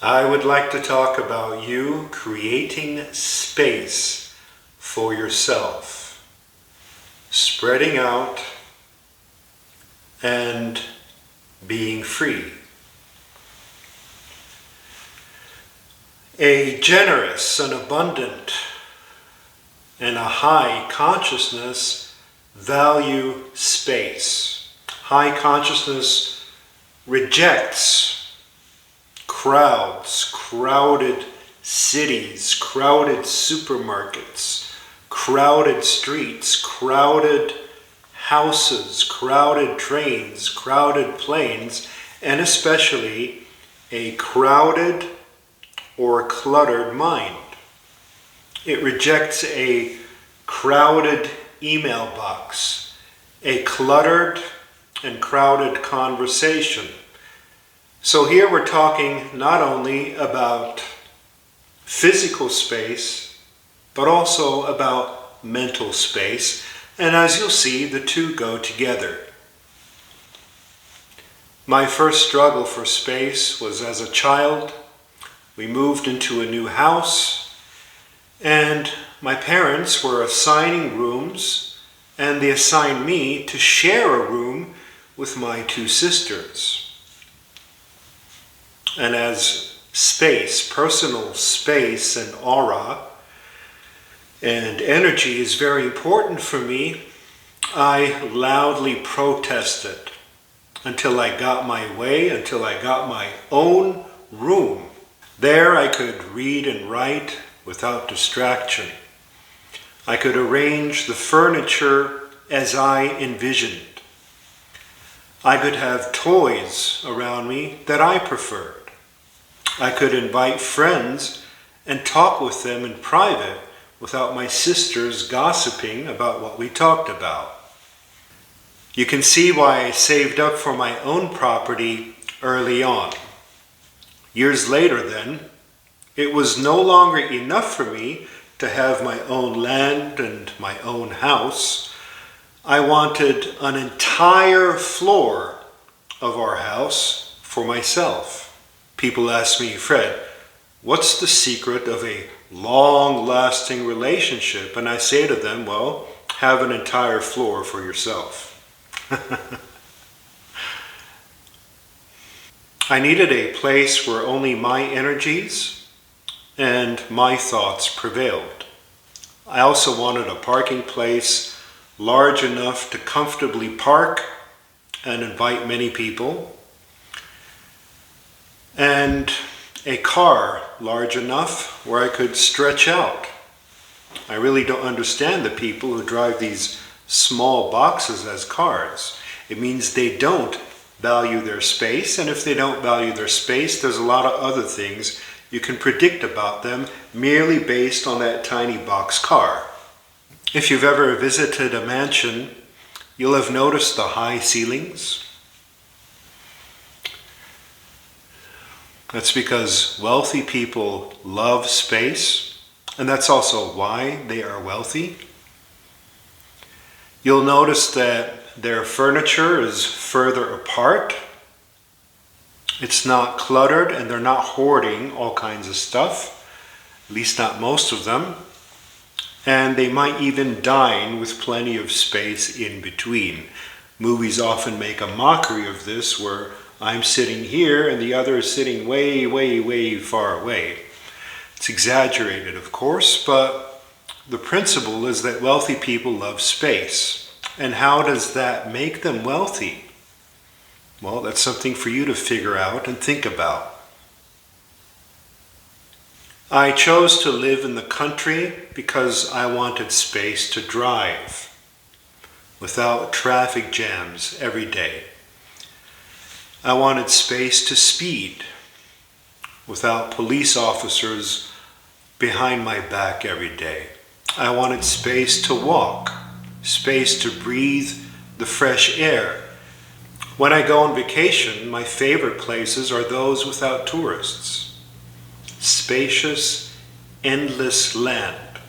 I would like to talk about you creating space for yourself, spreading out and being free. A generous and abundant and a high consciousness value space. High consciousness rejects crowds, crowded cities, crowded supermarkets, crowded streets, crowded houses, crowded trains, crowded planes, and especially a crowded or cluttered mind. It rejects a crowded email box, a cluttered and crowded conversation. So here we're talking not only about physical space, but also about mental space. And as you'll see, the two go together. My first struggle for space was as a child. We moved into a new house, and my parents were assigning rooms, and they assigned me to share a room with my two sisters. And as space, personal space and aura and energy is very important for me, I loudly protested until I got my way, until I got my own room. There I could read and write without distraction. I could arrange the furniture as I envisioned. I could have toys around me that I preferred. I could invite friends and talk with them in private without my sisters gossiping about what we talked about. You can see why I saved up for my own property early on. Years later then, it was no longer enough for me to have my own land and my own house. I wanted an entire floor of our house for myself. People ask me, Fred, what's the secret of a long-lasting relationship? And I say to them, well, have an entire floor for yourself. I needed a place where only my energies and my thoughts prevailed. I also wanted a parking place large enough to comfortably park and invite many people, and a car large enough where I could stretch out. I really don't understand the people who drive these small boxes as cars. It means they don't value their space, and if they don't value their space, there's a lot of other things you can predict about them merely based on that tiny box car. If you've ever visited a mansion, you'll have noticed the high ceilings. That's because wealthy people love space, and that's also why they are wealthy. You'll notice that their furniture is further apart. It's not cluttered, and they're not hoarding all kinds of stuff, at least not most of them. And they might even dine with plenty of space in between. Movies often make a mockery of this, where I'm sitting here and the other is sitting way, way, way far away. It's exaggerated, of course, but the principle is that wealthy people love space. And how does that make them wealthy? Well, that's something for you to figure out and think about. I chose to live in the country because I wanted space to drive without traffic jams every day. I wanted space to speed without police officers behind my back every day. I wanted space to walk, space to breathe the fresh air. When I go on vacation, my favorite places are those without tourists. Spacious, endless land.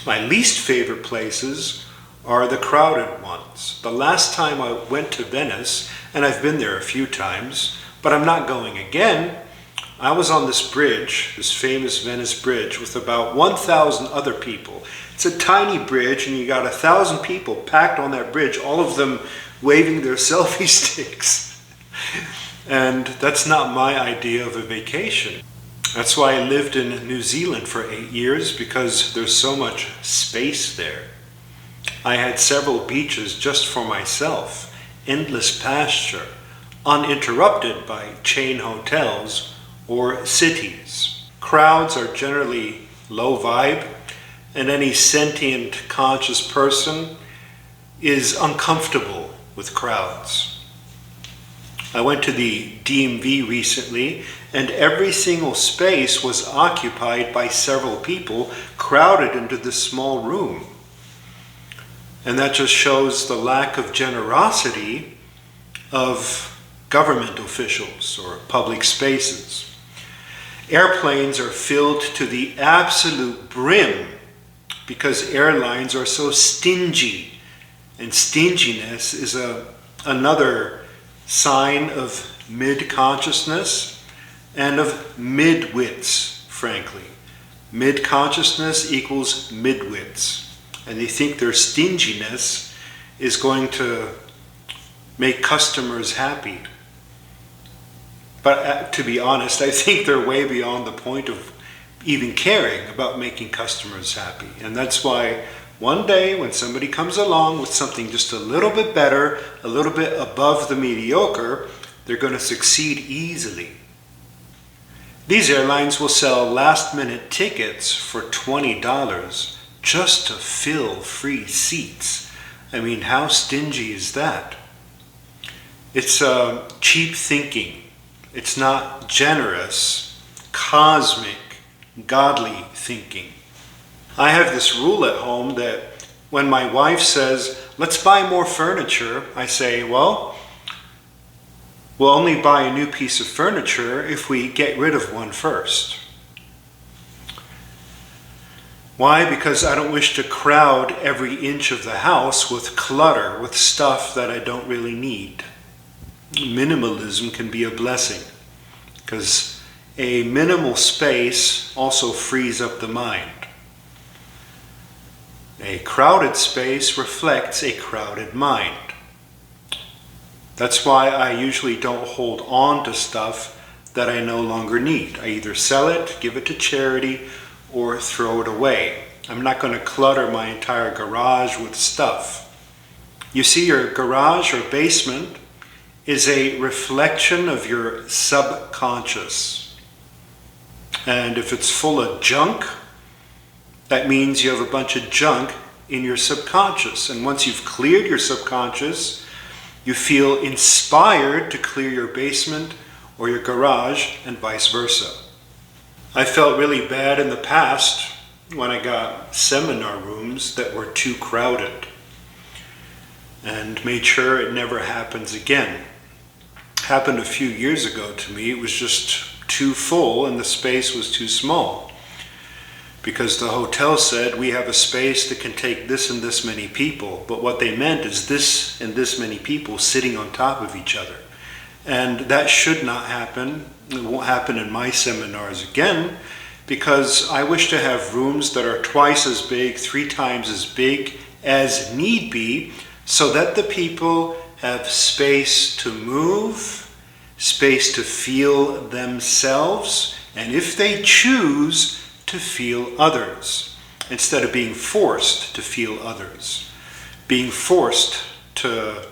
My least favorite places are the crowded ones. The last time I went to Venice, and I've been there a few times, but I'm not going again, I was on this bridge, this famous Venice bridge, with about 1,000 other people. It's a tiny bridge, and you got 1,000 people packed on that bridge, all of them waving their selfie sticks. And that's not my idea of a vacation. That's why I lived in New Zealand for 8 years, because there's so much space there. I had several beaches just for myself, endless pasture, uninterrupted by chain hotels or cities. Crowds are generally low vibe, and any sentient, conscious person is uncomfortable with crowds. I went to the DMV recently, and every single space was occupied by several people crowded into this small room. And that just shows the lack of generosity of government officials or public spaces. Airplanes are filled to the absolute brim because airlines are so stingy. And stinginess is another sign of mid-consciousness and of mid-wits, frankly. Mid-consciousness equals mid-wits. And they think their stinginess is going to make customers happy. But to be honest, I think they're way beyond the point of even caring about making customers happy. And that's why one day when somebody comes along with something just a little bit better, a little bit above the mediocre, they're going to succeed easily. These airlines will sell last-minute tickets for $20 just to fill free seats. I mean, how stingy is that? It's cheap thinking. It's not generous, cosmic, godly thinking. I have this rule at home that when my wife says, let's buy more furniture, I say, well, we'll only buy a new piece of furniture if we get rid of one first. Why? Because I don't wish to crowd every inch of the house with clutter, with stuff that I don't really need. Minimalism can be a blessing, because a minimal space also frees up the mind. A crowded space reflects a crowded mind. That's why I usually don't hold on to stuff that I no longer need. I either sell it, give it to charity, or throw it away. I'm not going to clutter my entire garage with stuff. You see, your garage or basement is a reflection of your subconscious. And if it's full of junk, that means you have a bunch of junk in your subconscious. And once you've cleared your subconscious, you feel inspired to clear your basement or your garage, and vice versa. I felt really bad in the past when I got seminar rooms that were too crowded, and made sure it never happens again. Happened a few years ago to me. It was just too full and the space was too small, because the hotel said we have a space that can take this and this many people, but what they meant is this and this many people sitting on top of each other. And that should not happen. It won't happen in my seminars again, because I wish to have rooms that are twice as big, 3 times as big as need be, so that the people have space to move, space to feel themselves, and if they choose, to feel others, instead of being forced to feel others, being forced to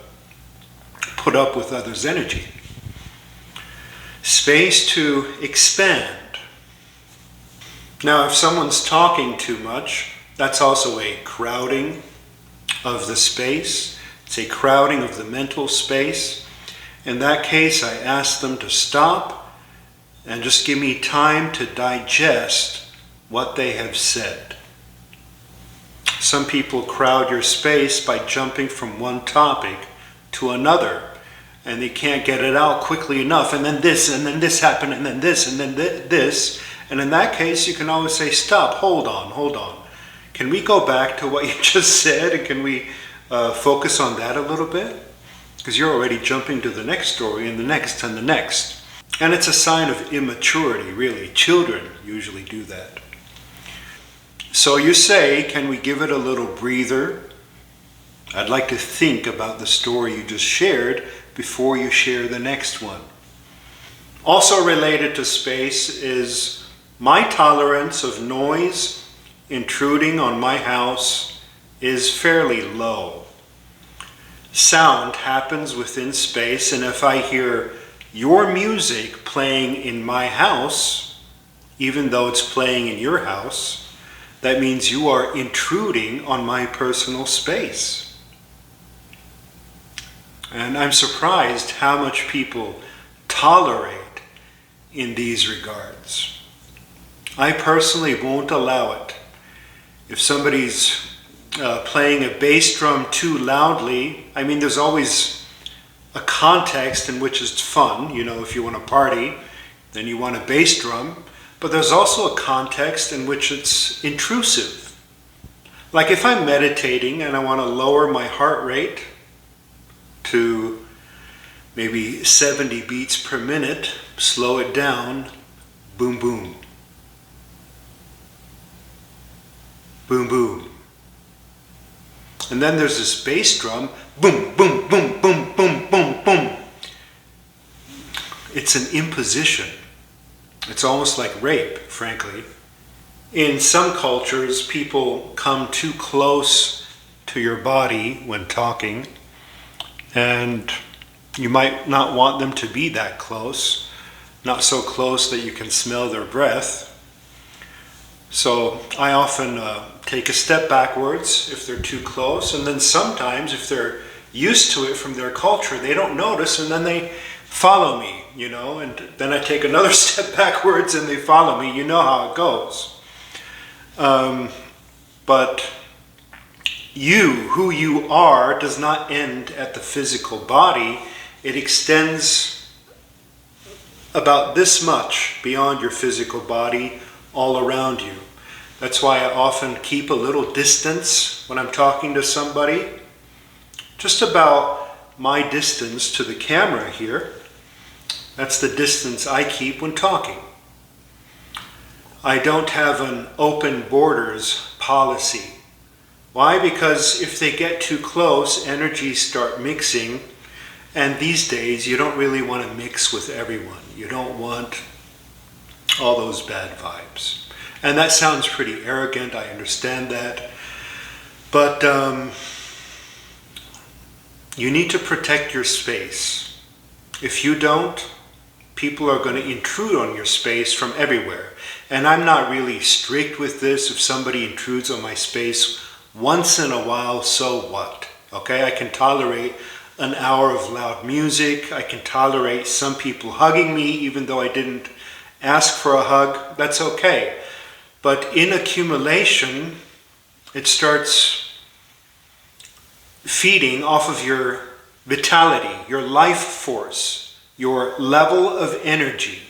put up with others' energy. Space to expand. Now, if someone's talking too much, that's also a crowding of the space. It's a crowding of the mental space. In that case, I ask them to stop and just give me time to digest what they have said. Some people crowd your space by jumping from one topic to another, and they can't get it out quickly enough, and then this happened, and then this, and then this. And in that case, you can always say, stop, hold on. Can we go back to what you just said, and can we focus on that a little bit? Because you're already jumping to the next story, and the next, and the next. And it's a sign of immaturity, really. Children usually do that. So you say, can we give it a little breather? I'd like to think about the story you just shared before you share the next one. Also related to space is my tolerance of noise intruding on my house is fairly low. Sound happens within space, and if I hear your music playing in my house, even though it's playing in your house, that means you are intruding on my personal space. And I'm surprised how much people tolerate in these regards. I personally won't allow it. If somebody's playing a bass drum too loudly, I mean, there's always a context in which it's fun. You know, if you want to party, then you want a bass drum. But there's also a context in which it's intrusive. Like if I'm meditating and I want to lower my heart rate to maybe 70 beats per minute, slow it down, boom, boom. Boom, boom. And then there's this bass drum, boom, boom, boom, boom, boom, boom, boom. It's an imposition. It's almost like rape, frankly. In some cultures, people come too close to your body when talking, and you might not want them to be that close, not so close that you can smell their breath. So I often take a step backwards if they're too close, and then sometimes if they're used to it from their culture, they don't notice, and then they follow me, you know, and then I take another step backwards and they follow me. You know how it goes. But who you are, does not end at the physical body. It extends about this much beyond your physical body, all around you. That's why I often keep a little distance when I'm talking to somebody, just about my distance to the camera here. That's the distance I keep when talking. I don't have an open borders policy. Why? Because if they get too close, energies start mixing, and these days you don't really want to mix with everyone. You don't want all those bad vibes. And that sounds pretty arrogant, I understand that. But you need to protect your space. If you don't, people are going to intrude on your space from everywhere. And I'm not really strict with this. If somebody intrudes on my space once in a while, so what? Okay, I can tolerate an hour of loud music. I can tolerate some people hugging me even though I didn't ask for a hug. That's okay. But in accumulation, it starts feeding off of your vitality, your life force, your level of energy.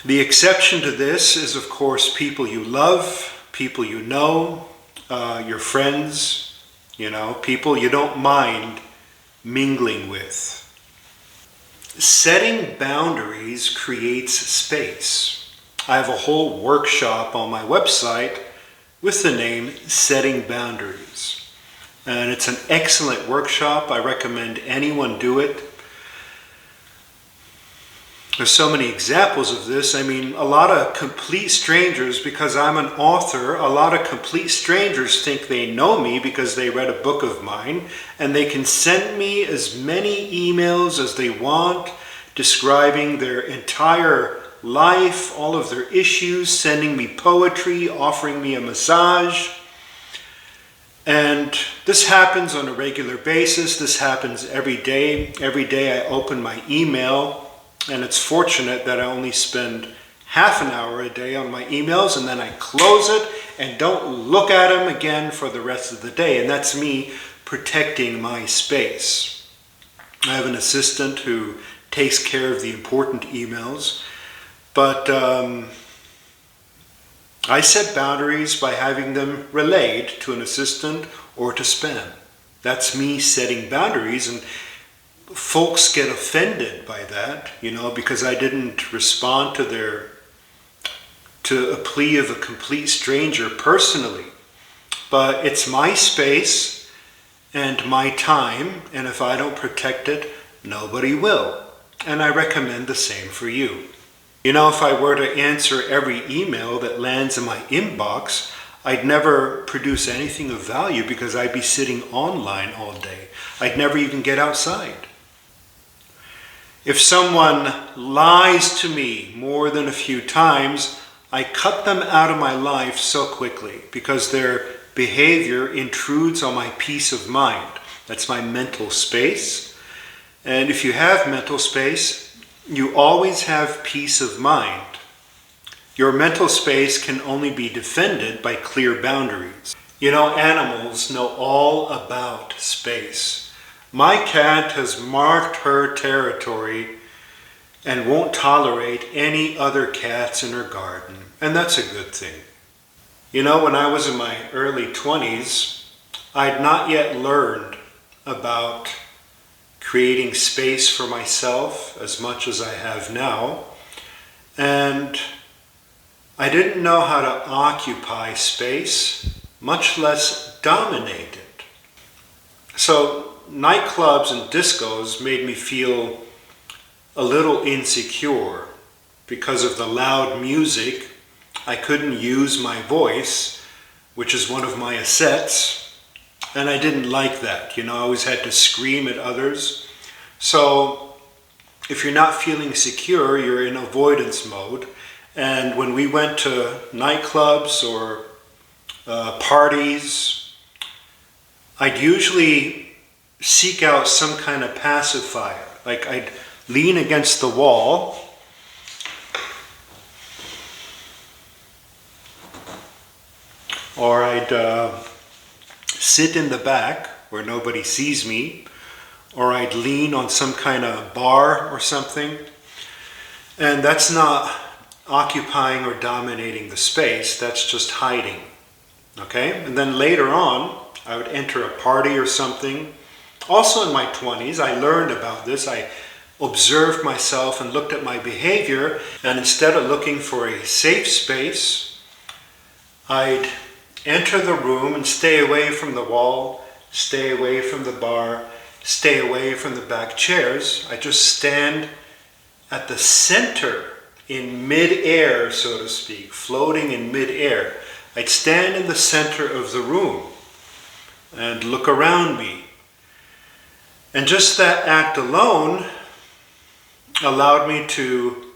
The exception to this is, of course, people you love, people you know, your friends, you know, people you don't mind mingling with. Setting boundaries creates space. I have a whole workshop on my website with the name Setting Boundaries. And it's an excellent workshop. I recommend anyone do it. There's so many examples of this. I mean, a lot of complete strangers, because I'm an author, a lot of complete strangers think they know me because they read a book of mine, and they can send me as many emails as they want, describing their entire life, all of their issues, sending me poetry, offering me a massage. And this happens on a regular basis. This happens every day. Every day I open my email, and it's fortunate that I only spend half an hour a day on my emails, and then I close it and don't look at them again for the rest of the day. And that's me protecting my space. I have an assistant who takes care of the important emails, but I set boundaries by having them relayed to an assistant or to spam. That's me setting boundaries, and folks get offended by that, because I didn't respond to a plea of a complete stranger personally. But it's my space and my time, and if I don't protect it, nobody will. And I recommend the same for you. If I were to answer every email that lands in my inbox, I'd never produce anything of value because I'd be sitting online all day. I'd never even get outside. If someone lies to me more than a few times, I cut them out of my life so quickly because their behavior intrudes on my peace of mind. That's my mental space. And if you have mental space, you always have peace of mind. Your mental space can only be defended by clear boundaries. Animals know all about space. My cat has marked her territory and won't tolerate any other cats in her garden. And that's a good thing. When I was in my early 20s, I'd not yet learned about creating space for myself as much as I have now. And I didn't know how to occupy space, much less dominate it. So nightclubs and discos made me feel a little insecure because of the loud music. I couldn't use my voice, which is one of my assets, and I didn't like that. I always had to scream at others. So if you're not feeling secure, you're in avoidance mode. And when we went to nightclubs or parties, I'd usually seek out some kind of pacifier. Like I'd lean against the wall or I'd sit in the back where nobody sees me, or I'd lean on some kind of bar or something. And that's not occupying or dominating the space, that's just hiding. Okay? And then later on, I would enter a party or something. Also in my 20s, I learned about this. I observed myself and looked at my behavior, and instead of looking for a safe space, I'd enter the room and stay away from the wall, stay away from the bar, stay away from the back chairs. I just stand at the center in mid-air, so to speak, floating in mid-air. I'd stand in the center of the room and look around me. And just that act alone allowed me to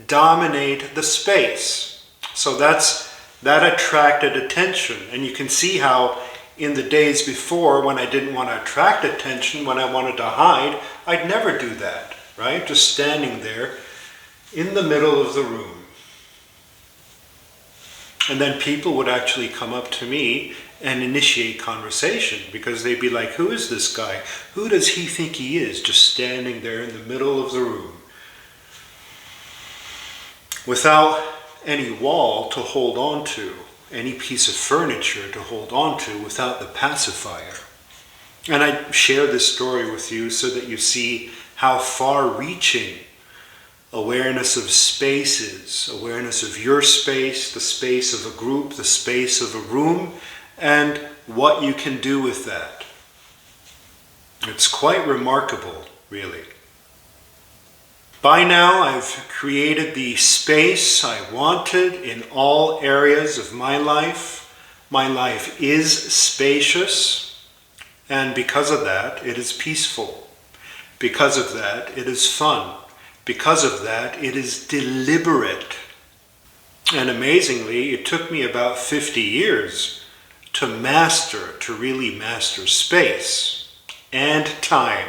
dominate the space. So that attracted attention. And you can see how in the days before, when I didn't want to attract attention, when I wanted to hide, I'd never do that, right? Just standing there in the middle of the room. And then people would actually come up to me and initiate conversation because they'd be like, who is this guy? Who does he think he is? Just standing there in the middle of the room without any wall to hold on to, any piece of furniture to hold on to, without the pacifier. And I share this story with you so that you see how far-reaching awareness of space is. Awareness of your space, the space of a group, the space of a room, and what you can do with that. It's quite remarkable, really. By now, I've created the space I wanted in all areas of my life. My life is spacious, and because of that, it is peaceful. Because of that, it is fun. Because of that, it is deliberate. And amazingly, it took me about 50 years to really master space and time.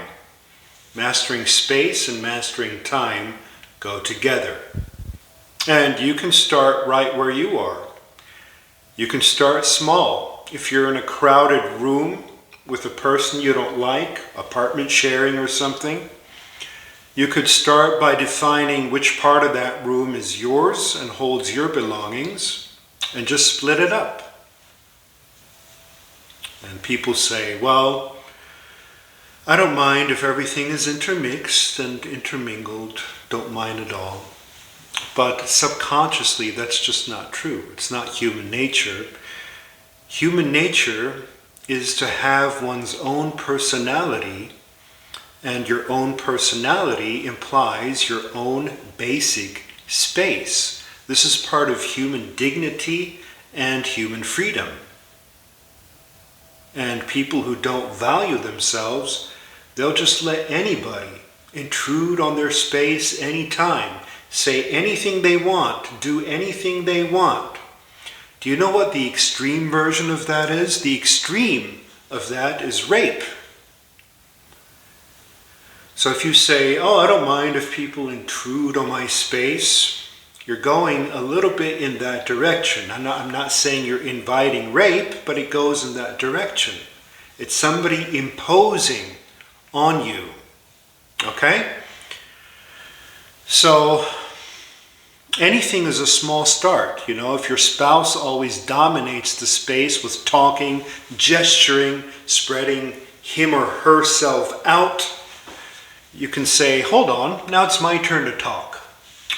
Mastering space and mastering time go together. And you can start right where you are. You can start small. If you're in a crowded room with a person you don't like, apartment sharing or something, you could start by defining which part of that room is yours and holds your belongings, and just split it up. And people say, well, I don't mind if everything is intermixed and intermingled, don't mind at all. But subconsciously, that's just not true. It's not human nature. Human nature is to have one's own personality, and your own personality implies your own basic space. This is part of human dignity and human freedom. And people who don't value themselves, they'll just let anybody intrude on their space anytime, say anything they want, do anything they want. Do you know what the extreme version of that is? The extreme of that is rape. So if you say, oh, I don't mind if people intrude on my space, you're going a little bit in that direction. I'm not saying you're inviting rape, but it goes in that direction. It's somebody imposing on you. Okay? So anything is a small start. You know, if your spouse always dominates the space with talking, gesturing, spreading him or herself out, you can say, hold on, now it's my turn to talk.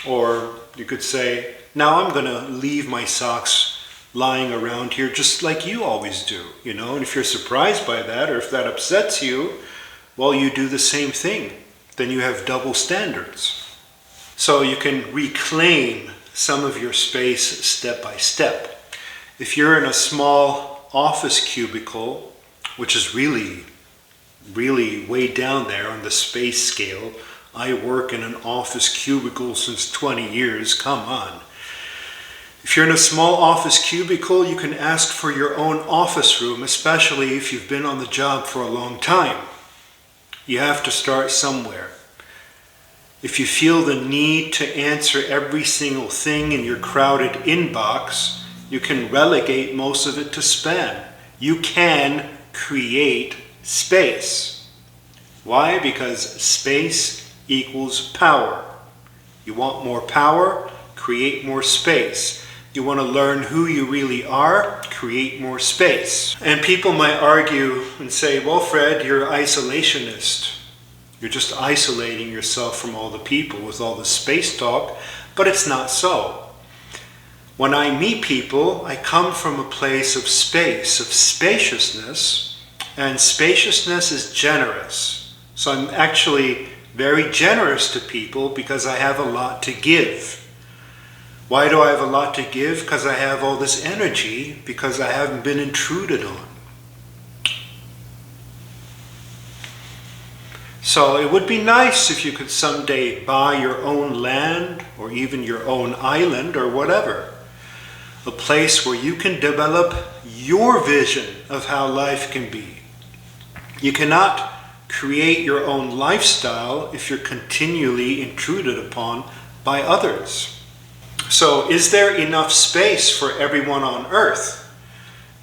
Or you could say, now I'm going to leave my socks lying around here just like you always do, you know. And if you're surprised by that, or if that upsets you, well, you do the same thing. Then you have double standards. So you can reclaim some of your space step by step. If you're in a small office cubicle, which is really way down there on the space scale, I work in an office cubicle since 20 years, come on. If you're in a small office cubicle, you can ask for your own office room, especially if you've been on the job for a long time. You have to start somewhere. If you feel the need to answer every single thing in your crowded inbox, you can relegate most of it to spam. You can create space. Why? Because space equals power. You want more power? Create more space. You want to learn who you really are? Create more space. And people might argue and say, well, Fred, you're isolationist. You're just isolating yourself from all the people with all the space talk, but it's not so. When I meet people, I come from a place of space, of spaciousness, and spaciousness is generous. So I'm actually very generous to people because I have a lot to give. Why do I have a lot to give? Because I have all this energy, because I haven't been intruded on. So it would be nice if you could someday buy your own land or even your own island or whatever. A place where you can develop your vision of how life can be. You cannot create your own lifestyle if you're continually intruded upon by others. So is there enough space for everyone on earth?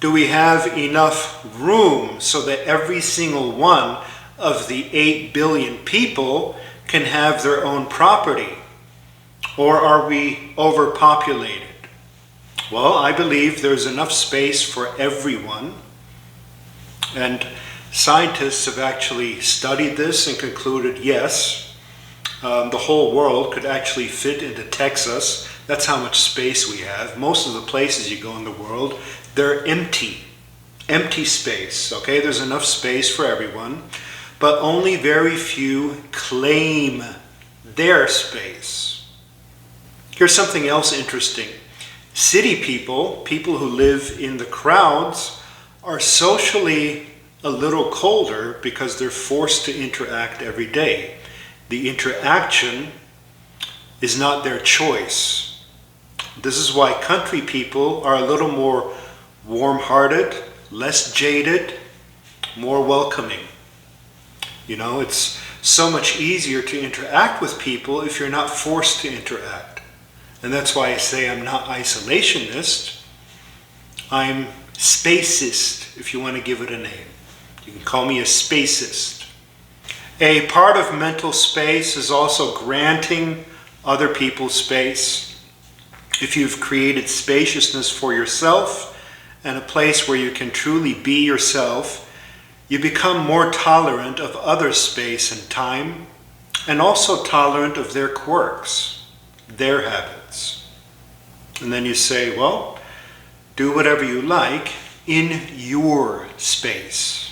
Do we have enough room so that every single one of the 8 billion people can have their own property? Or are we overpopulated? Well, I believe there's enough space for everyone. And scientists have actually studied this and concluded, yes, the whole world could actually fit into Texas. That's how much space we have. Most of the places you go in the world, they're empty. Empty space, okay? There's enough space for everyone, but only very few claim their space. Here's something else interesting. City people, people who live in the crowds, are socially a little colder because they're forced to interact every day. The interaction is not their choice. This is why country people are a little more warm-hearted, less jaded, more welcoming. You know, it's so much easier to interact with people if you're not forced to interact. And that's why I say I'm not isolationist. I'm spacist, if you want to give it a name. You can call me a spacist. A part of mental space is also granting other people space. If you've created spaciousness for yourself and a place where you can truly be yourself, You become more tolerant of other space and time, and also tolerant of their quirks, their habits. And then you say, well, do whatever you like in your space.